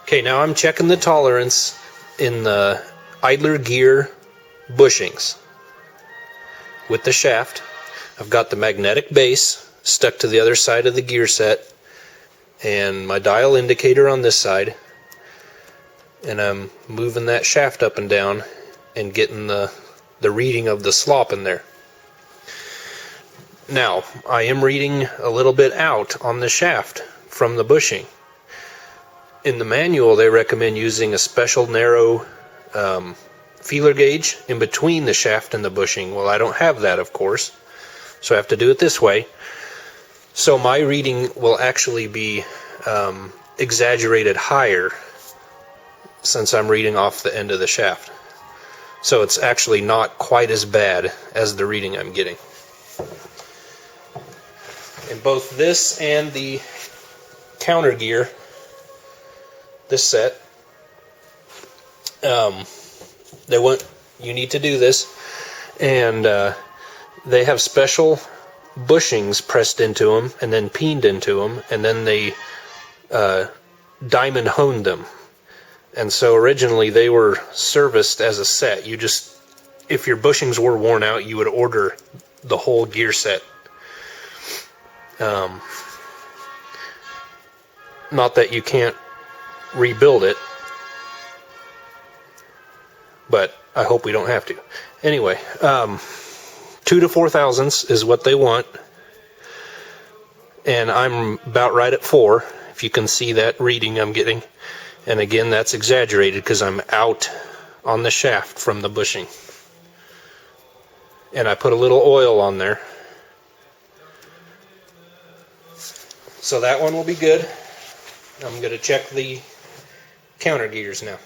Okay, now I'm checking the tolerance in the idler gear bushings with the shaft. I've got the magnetic base stuck to the other side of the gear set and my dial indicator on this side, and I'm moving that shaft up and down and getting the reading of the slop in there. Now, I am reading a little bit out on the shaft from the bushing. In the manual, they recommend using a special narrow feeler gauge in between the shaft and the bushing. Well, I don't have that, of course, so I have to do it this way. So my reading will actually be exaggerated higher since I'm reading off the end of the shaft. So it's actually not quite as bad as the reading I'm getting. In both this and the counter gear, this set, you need to do this, and they have special bushings pressed into them and then peened into them, and then they diamond honed them. And so originally they were serviced as a set. You just, if your bushings were worn out, you would order the whole gear set. Not that you can't rebuild it, but I hope we don't have to. Anyway, 2 to 4 thousandths is what they want, and I'm about right at 4, if you can see that reading I'm getting. And again, that's exaggerated because I'm out on the shaft from the bushing. And I put a little oil on there. So that one will be good. I'm going to check the counter gears now.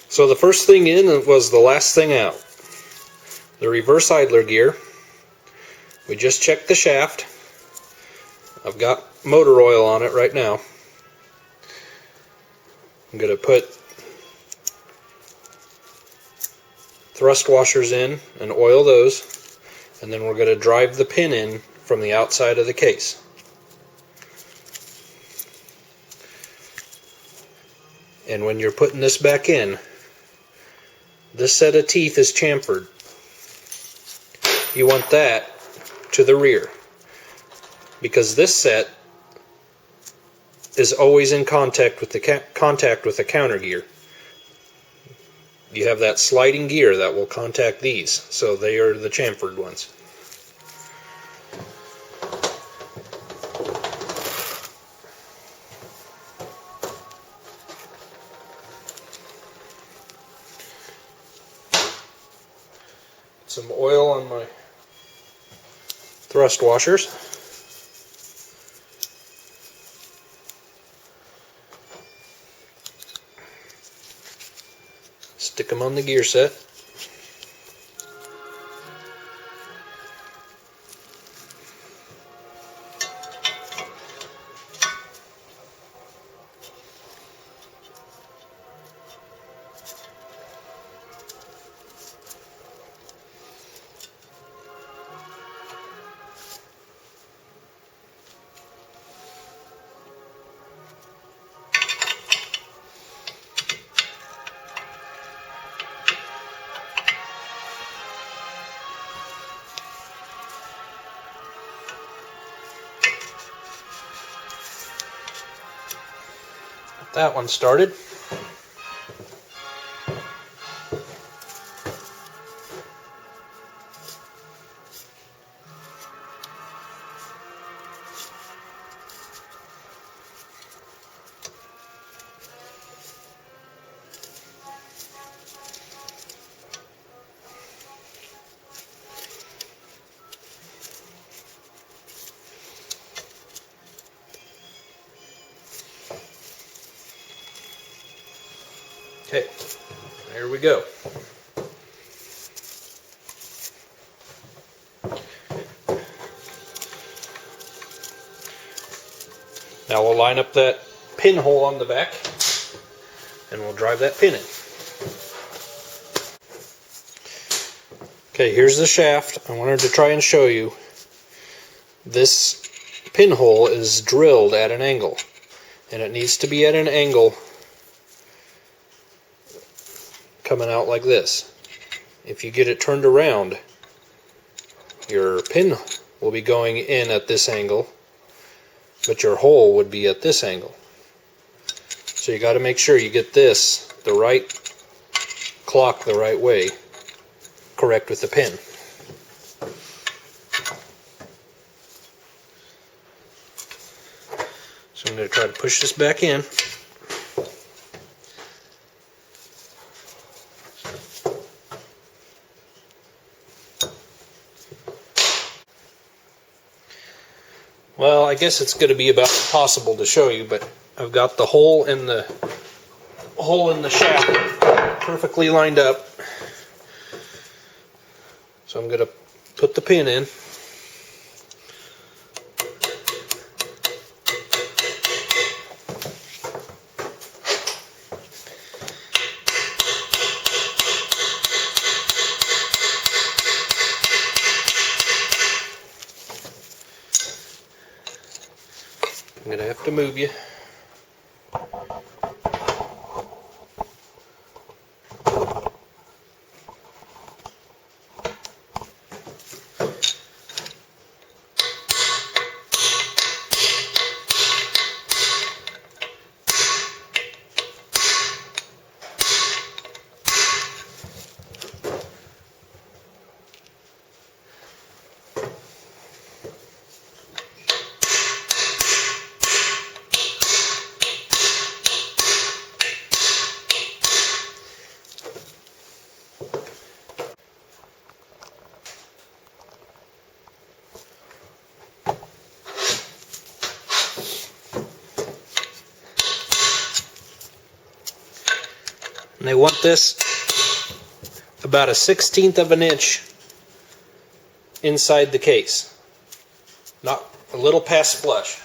So the first thing in was the last thing out. The reverse idler gear. We just checked the shaft. I've got motor oil on it right now. I'm going to put thrust washers in and oil those, and then we're going to drive the pin in from the outside of the case. And when you're putting this back in, this set of teeth is chamfered. You want that to the rear, because this set is always in contact with the counter gear. You have that sliding gear that will contact these, so they are the chamfered ones. Some oil on my thrust washers. Stick them on the gear set. That one started. Okay, there we go. Now we'll line up that pinhole on the back and we'll drive that pin in. Okay, here's the shaft. I wanted to try and show you. This pinhole is drilled at an angle, and it needs to be at an angle coming out like this. If you get it turned around, your pin will be going in at this angle, but your hole would be at this angle. So you got to make sure you get this the right clock the right way, correct with the pin. So I'm going to try to push this back in. Well, I guess it's going to be about impossible to show you, but I've got the hole in the shaft perfectly lined up. So I'm going to put the pin in. I'm going to have to move you. And they want this about a 1/16 of an inch inside the case, not a little past flush.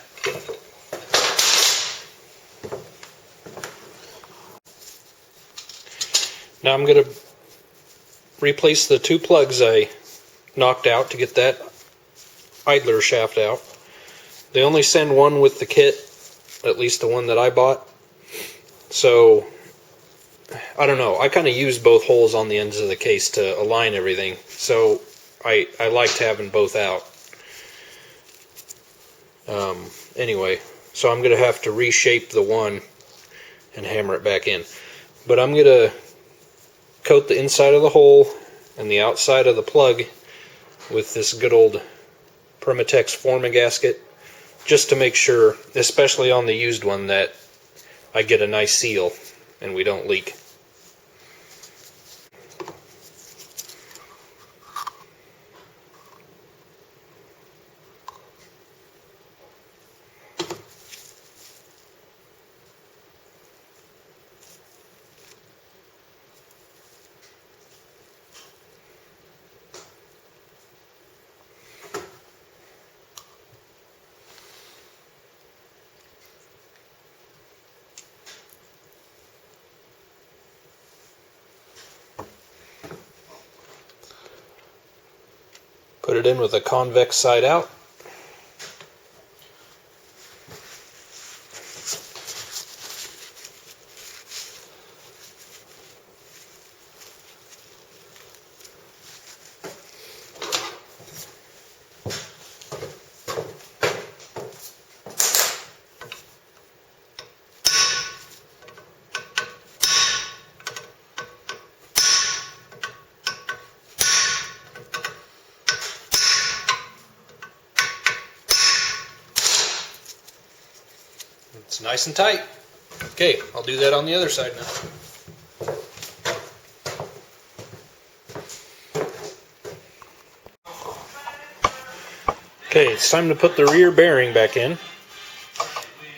Now I'm going to replace the 2 plugs I knocked out to get that idler shaft out. They only send one with the kit, at least the one that I bought. So I don't know, I kind of use both holes on the ends of the case to align everything, so I liked having both out. Anyway, so I'm going to have to reshape the one and hammer it back in. But I'm going to coat the inside of the hole and the outside of the plug with this good old Permatex forming gasket, just to make sure, especially on the used one, that I get a nice seal and we don't leak. Put it in with a convex side out. It's nice and tight. Okay, I'll do that on the other side now. Okay, it's time to put the rear bearing back in.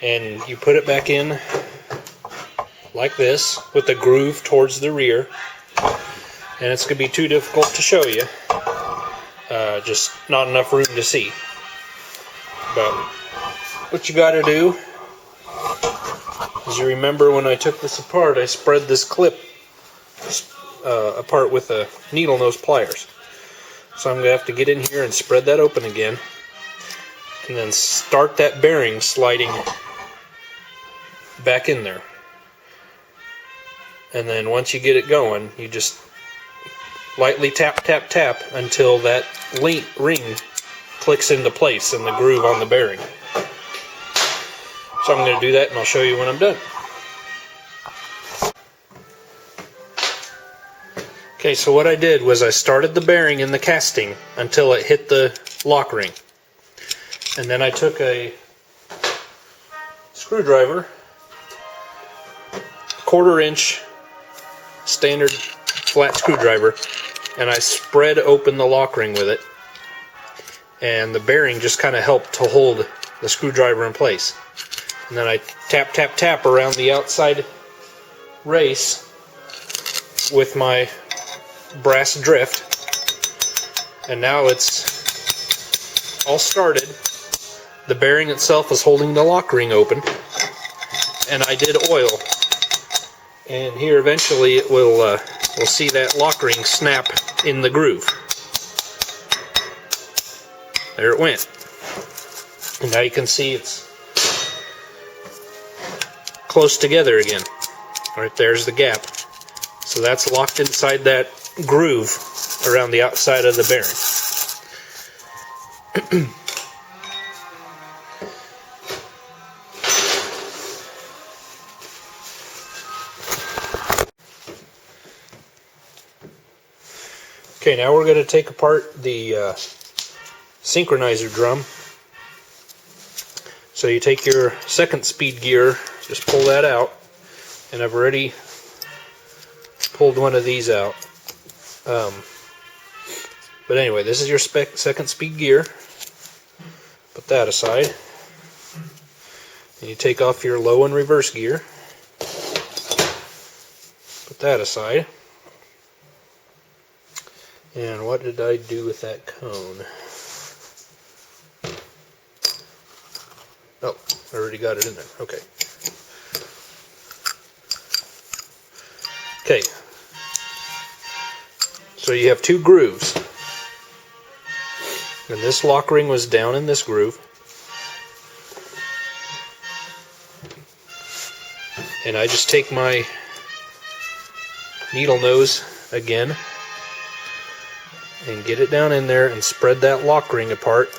And you put it back in like this, with the groove towards the rear. And it's going to be too difficult to show you. Just not enough room to see. But what you got to do, as you remember when I took this apart, I spread this clip apart with a needle nose pliers. So I'm going to have to get in here and spread that open again, and then start that bearing sliding back in there. And then once you get it going, you just lightly tap, tap, tap until that ring clicks into place in the groove on the bearing. So I'm going to do that and I'll show you when I'm done. Okay, so what I did was I started the bearing in the casting until it hit the lock ring. And then I took a screwdriver, 1/4 inch standard flat screwdriver, and I spread open the lock ring with it. And the bearing just kind of helped to hold the screwdriver in place. And then I tap, tap, tap around the outside race with my brass drift. And now it's all started. The bearing itself is holding the lock ring open. And I did oil. And here eventually it will, we'll see that lock ring snap in the groove. There it went. And now you can see it's close together again. Right there's the gap. So that's locked inside that groove around the outside of the bearing. Okay, now we're going to take apart the synchronizer drum. So you take your second speed gear, just pull that out, and I've already pulled one of these out. But anyway, this is your second speed gear. Put that aside. And you take off your low and reverse gear. Put that aside. And what did I do with that cone? Oh, I already got it in there. Okay. Okay. So you have 2 grooves. And this lock ring was down in this groove. And I just take my needle nose again and get it down in there and spread that lock ring apart.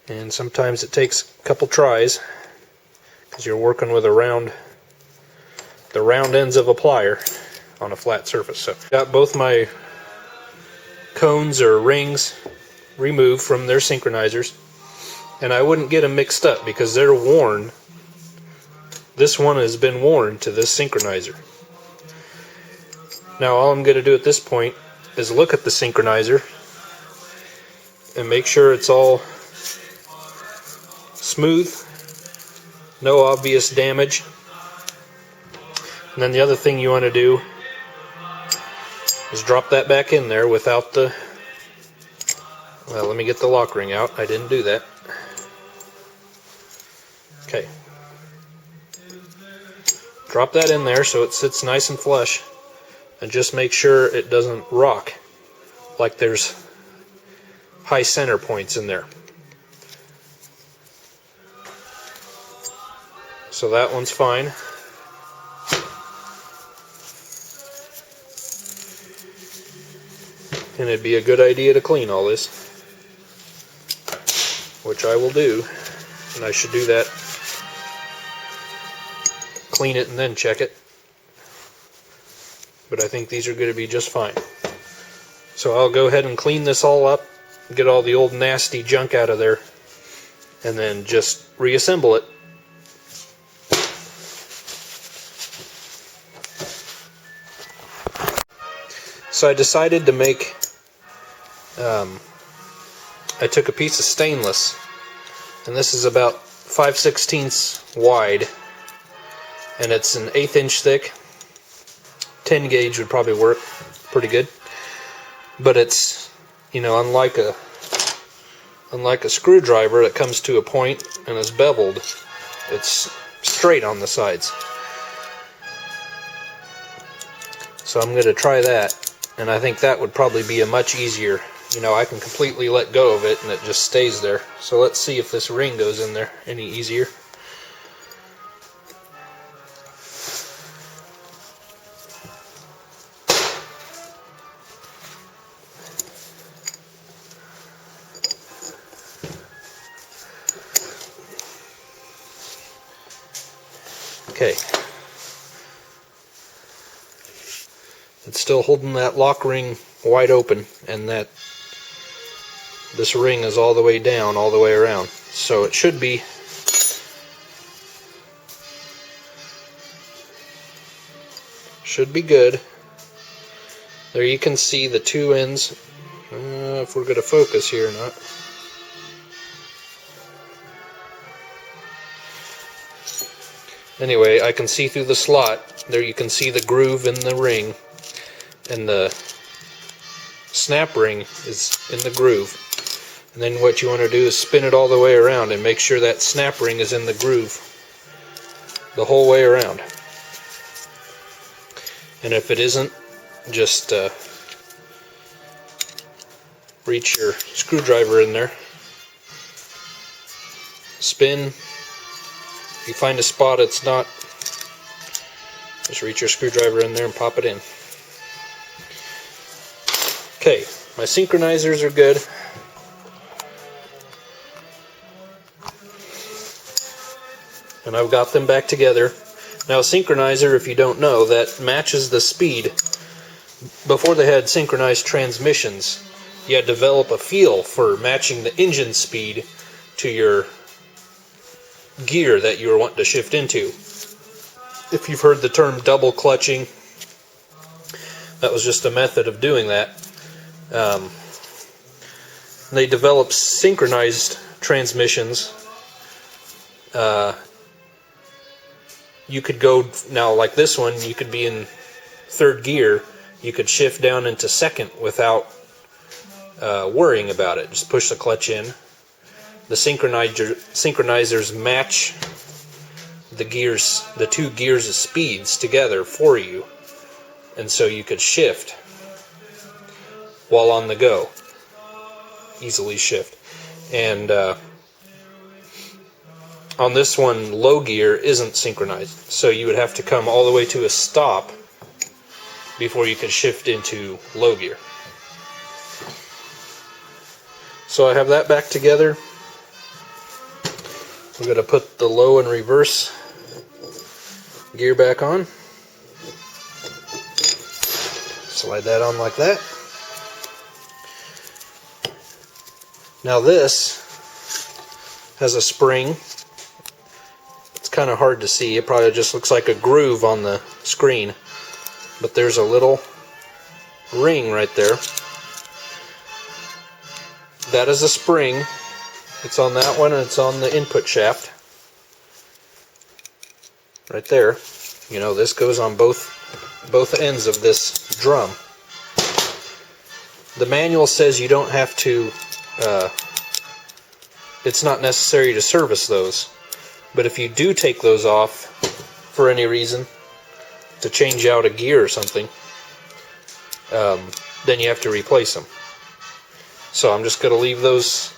And sometimes it takes a couple tries because you're working with the round ends of a plier on a flat surface. So got both my cones or rings removed from their synchronizers, and I wouldn't get them mixed up because they're worn. This one has been worn to this synchronizer. Now all I'm going to do at this point is look at the synchronizer and make sure it's all smooth, no obvious damage. And then the other thing you want to do is drop that back in there without the, well, let me get the lock ring out. I didn't do that. Okay. Drop that in there so it sits nice and flush, and just make sure it doesn't rock like there's high center points in there. So that one's fine. And it'd be a good idea to clean all this, which I will do, and I should do that. Clean it and then check it. But I think these are going to be just fine. So I'll go ahead and clean this all up, get all the old nasty junk out of there, and then just reassemble it. So I decided to make, I took a piece of stainless, and this is about 5/16 wide, and it's an 1/8 inch thick. 10 gauge would probably work pretty good, but it's, you know, unlike a screwdriver that comes to a point and is beveled, it's straight on the sides. So I'm going to try that, and I think that would probably be a much easier, you know, I can completely let go of it and it just stays there. So let's see if this ring goes in there any easier. Okay. It's still holding that lock ring wide open, and that this ring is all the way down, all the way around. So it should be good. There you can see the two ends. If we're going to focus here or not. Anyway, I can see through the slot. There you can see the groove in the ring, and the snap ring is in the groove. And then what you want to do is spin it all the way around and make sure that snap ring is in the groove the whole way around. And if it isn't, just reach your screwdriver in there, spin. If you find a spot it's not, just reach your screwdriver in there and pop it in. Okay, my synchronizers are good. And I've got them back together. Now a synchronizer, if you don't know, that matches the speed. Before they had synchronized transmissions, you had to develop a feel for matching the engine speed to your gear that you were wanting to shift into. If you've heard the term double clutching, that was just a method of doing that. They developed synchronized transmissions. You could go, now like this one, you could be in third gear, you could shift down into second without worrying about it. Just push the clutch in. The synchronizers match the gears, the two gears of speeds together for you, and so you could shift while on the go, easily shift. And on this one, low gear isn't synchronized, so you would have to come all the way to a stop before you could shift into low gear. So I have that back together. We're going to put the low and reverse gear back on. Slide that on like that. Now this has a spring. It's kind of hard to see. It probably just looks like a groove on the screen. But there's a little ring right there. That is a spring. It's on that one, and it's on the input shaft. Right there. You know, this goes on both ends of this drum. The manual says you don't have to, it's not necessary to service those. But if you do take those off for any reason, to change out a gear or something, then you have to replace them. So I'm just going to leave those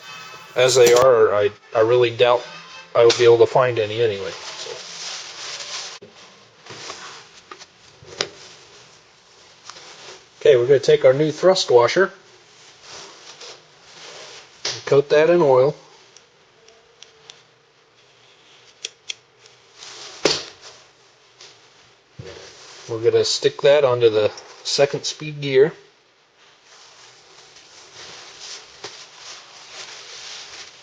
as they are, or I really doubt I will be able to find any anyway. So. Okay, we're going to take our new thrust washer and coat that in oil. We're going to stick that onto the second speed gear.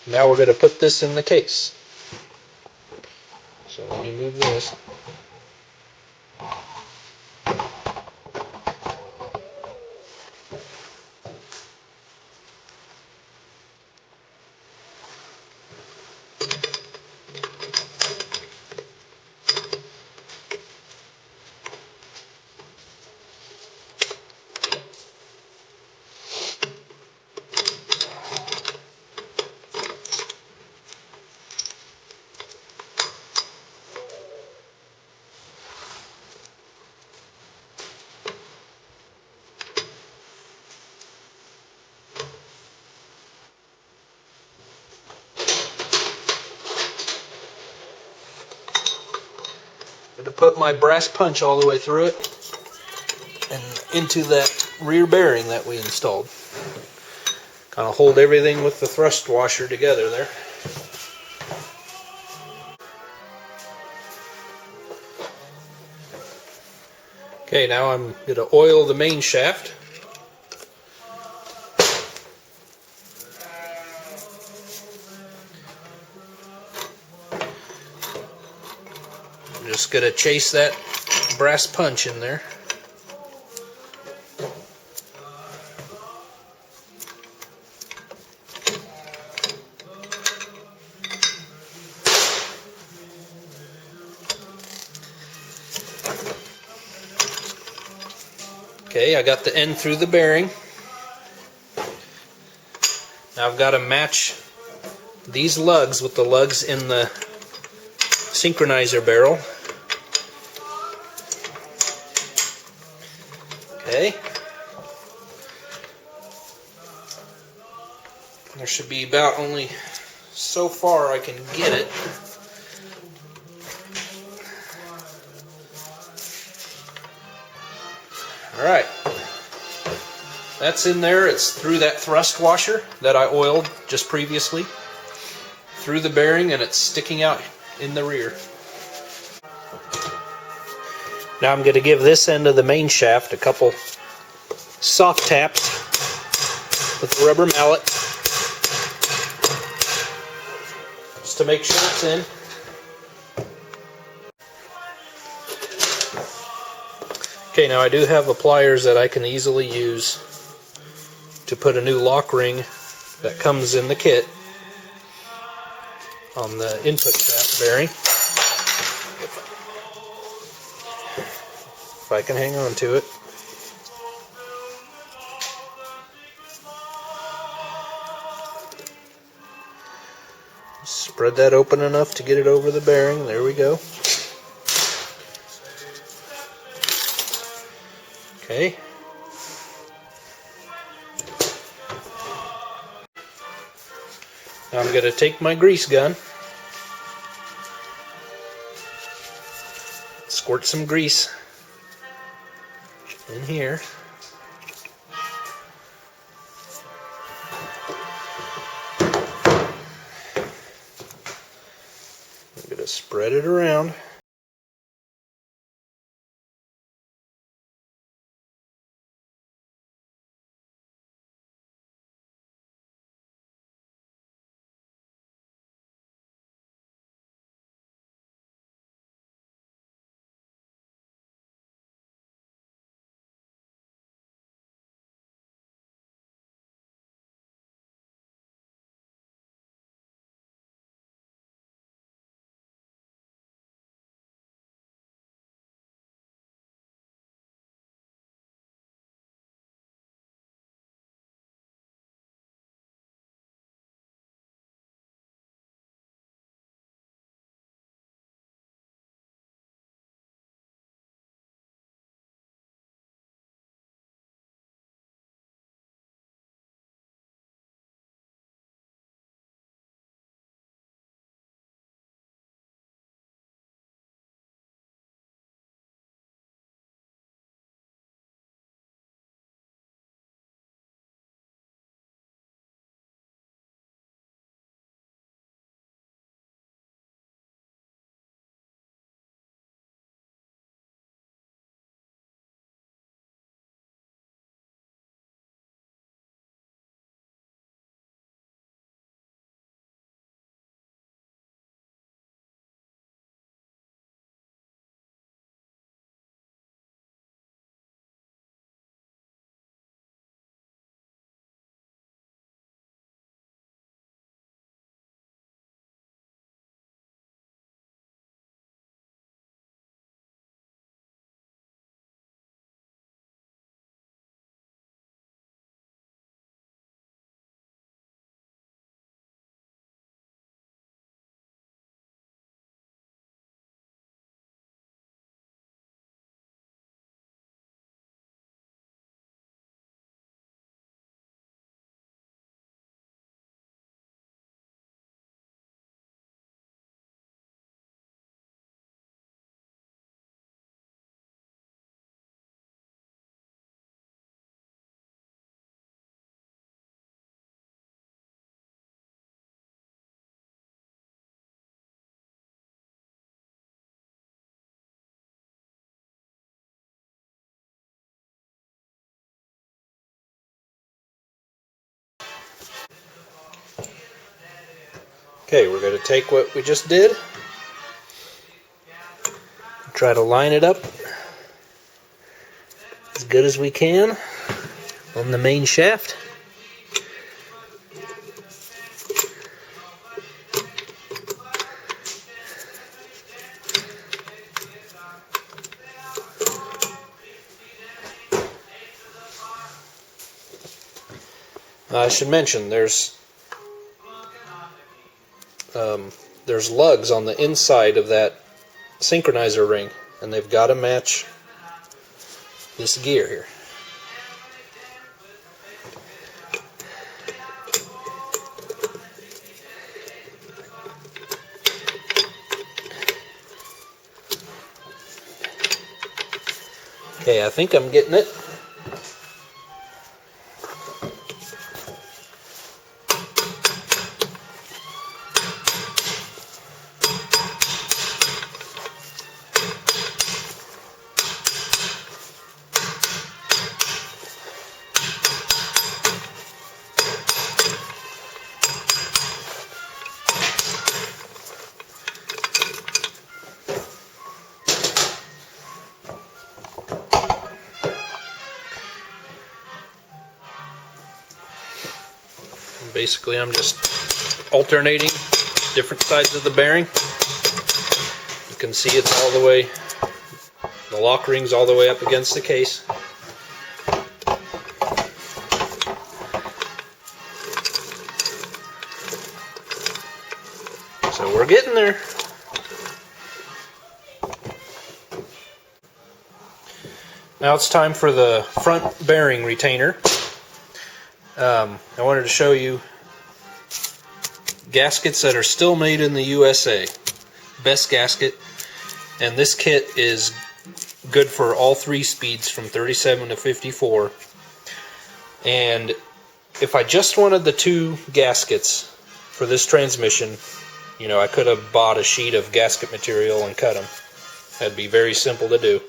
Now we're going to put this in the case. So let me move this. To put my brass punch all the way through it and into that rear bearing that we installed. Kind of hold everything with the thrust washer together there. Okay, now I'm going to oil the main shaft. I'm just going to chase that brass punch in there. Okay, I got the end through the bearing. Now I've got to match these lugs with the lugs in the synchronizer barrel. Okay. There should be about only so far I can get it. Alright. That's in there. It's through that thrust washer that I oiled just previously. Through the bearing, and it's sticking out in the rear. Now I'm going to give this end of the main shaft a couple soft taps with the rubber mallet just to make sure it's in. Okay, now I do have the pliers that I can easily use to put a new lock ring that comes in the kit on the input shaft bearing. If I can hang on to it. Spread that open enough to get it over the bearing. There we go. Okay. Now I'm going to take my grease gun, squirt some grease in here. I'm going to spread it around. Okay, we're going to take what we just did, try to line it up as good as we can on the main shaft. I should mention there's lugs on the inside of that synchronizer ring, and they've got to match this gear here. Okay, I think I'm getting it. Basically, I'm just alternating different sides of the bearing. You can see it's all the way, the lock ring's all the way up against the case. So we're getting there. Now it's time for the front bearing retainer. I wanted to show you gaskets that are still made in the USA. Best gasket. And this kit is good for all 3 speeds from 37 to 54. And if I just wanted the 2 gaskets for this transmission, you know, I could have bought a sheet of gasket material and cut them. That'd be very simple to do.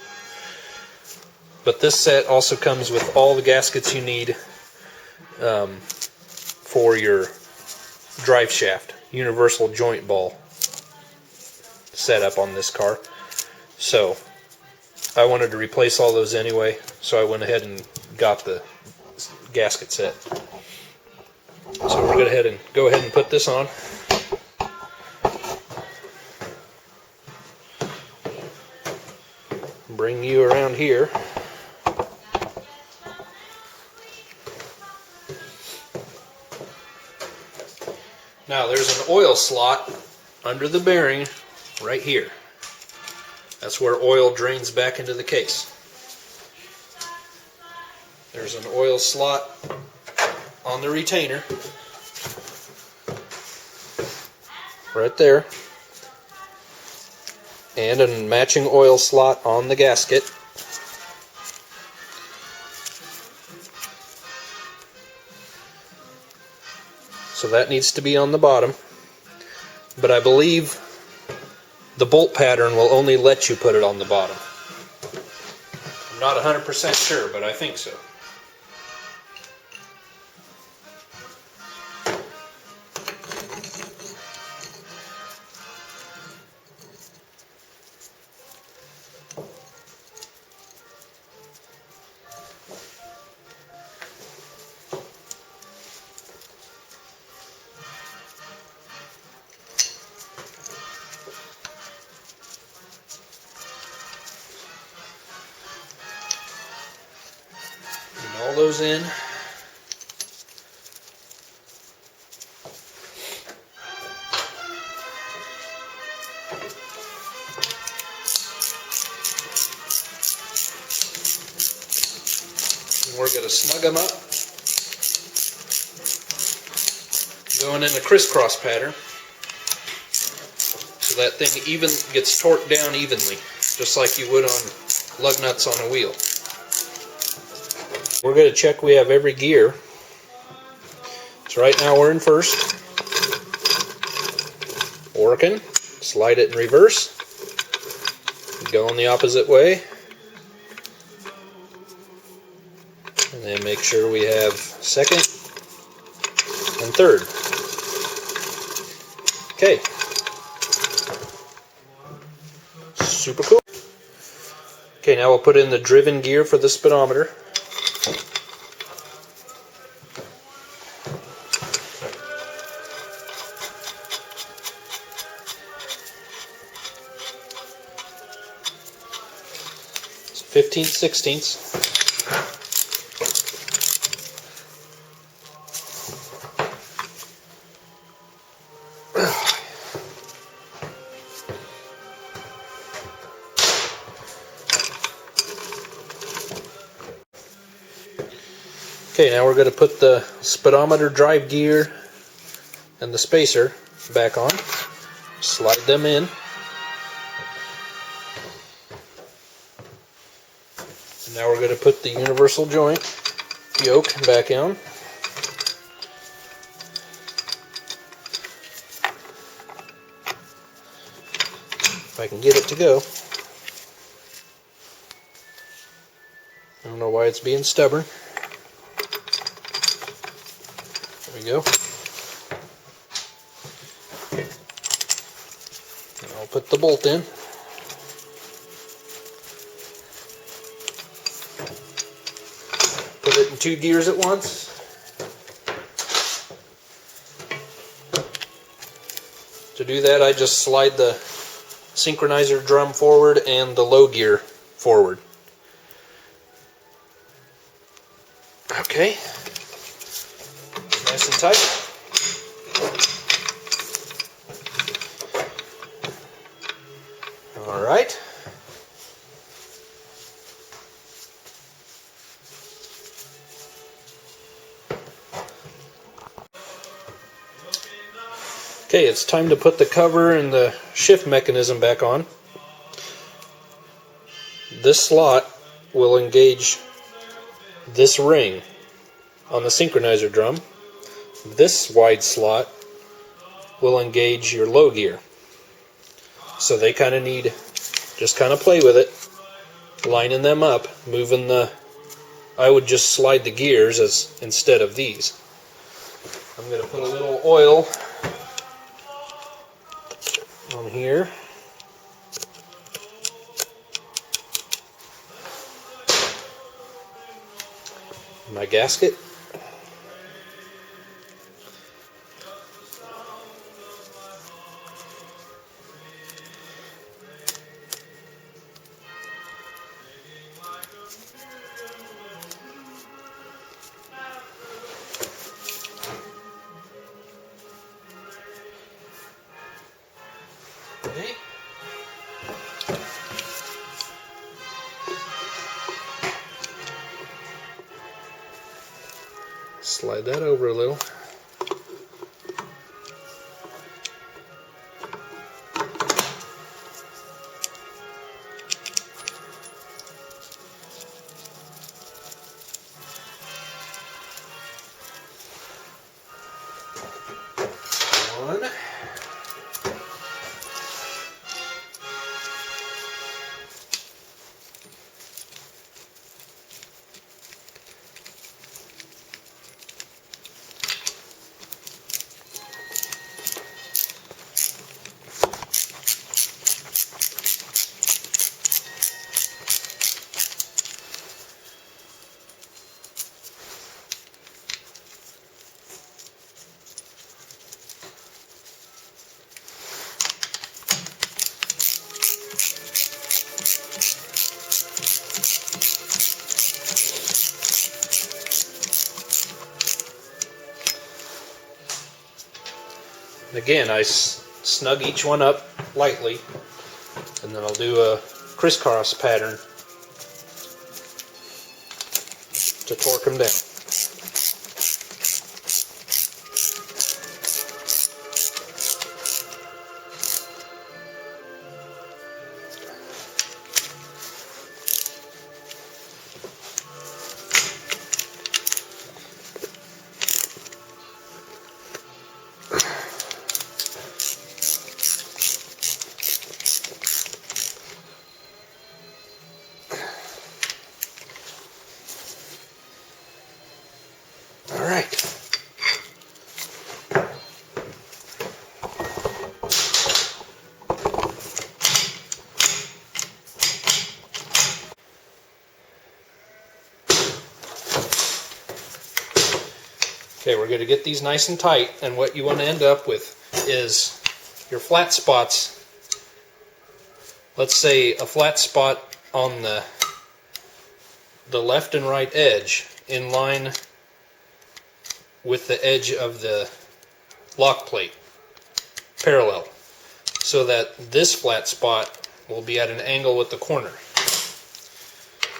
But this set also comes with all the gaskets you need for your drive shaft, universal joint ball setup on this car. So I wanted to replace all those anyway, so I went ahead and got the gasket set. So we're going to go ahead and put this on. Bring you around here. Now there's an oil slot under the bearing right here. That's where oil drains back into the case. There's an oil slot on the retainer right there, and a matching oil slot on the gasket. So that needs to be on the bottom, but I believe the bolt pattern will only let you put it on the bottom. I'm not 100% sure, but I think so. All those in. And we're going to snug them up, going in a crisscross pattern so that thing even gets torqued down evenly, just like you would on lug nuts on a wheel. We're going to check we have every gear. So right now we're in first. Working. Slide it in reverse. Go in the opposite way. And then make sure we have second and third. Okay. Super cool. Okay, now we'll put in the driven gear for the speedometer. It's 15/16. Okay, now we're going to put the speedometer drive gear and the spacer back on. Slide them in. And now we're going to put the universal joint yoke back on. If I can get it to go. I don't know why it's being stubborn. There we go. And I'll put the bolt in. Put it in 2 gears at once. To do that, I just slide the synchronizer drum forward and the low gear forward. Okay. Nice and tight. All right. Okay, it's time to put the cover and the shift mechanism back on. This slot will engage this ring on the synchronizer drum. This wide slot will engage your low gear. So they kind of need, just kind of play with it, lining them up, moving the, I would just slide the gears as instead of these. I'm going to put a little oil on here. My gasket. Okay. Slide that over a little. One. And again, I snug each one up lightly, and then I'll do a crisscross pattern to torque them down. Okay, we're going to get these nice and tight, and what you want to end up with is your flat spots. Let's say a flat spot on the left and right edge in line with the edge of the lock plate, parallel, so that this flat spot will be at an angle with the corner.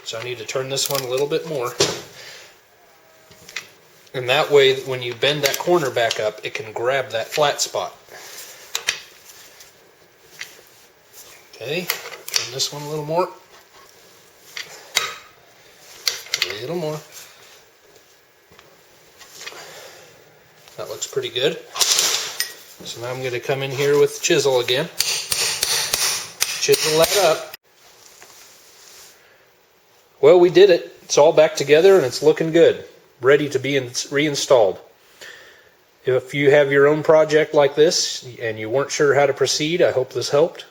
So I need to turn this one a little bit more. And that way, when you bend that corner back up, it can grab that flat spot. Okay, turn this one a little more. A little more. That looks pretty good. So now I'm going to come in here with the chisel again. Chisel that up. Well, we did it. It's all back together and it's looking good. Ready to be reinstalled. If you have your own project like this and you weren't sure how to proceed, I hope this helped.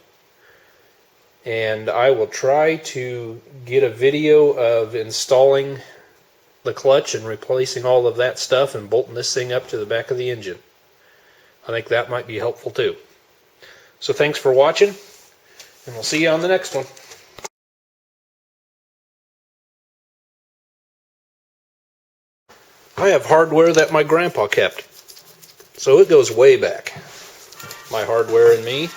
And I will try to get a video of installing the clutch and replacing all of that stuff and bolting this thing up to the back of the engine. I think that might be helpful too. So thanks for watching, and we'll see you on the next one. I have hardware that my grandpa kept, so it goes way back. My hardware and me.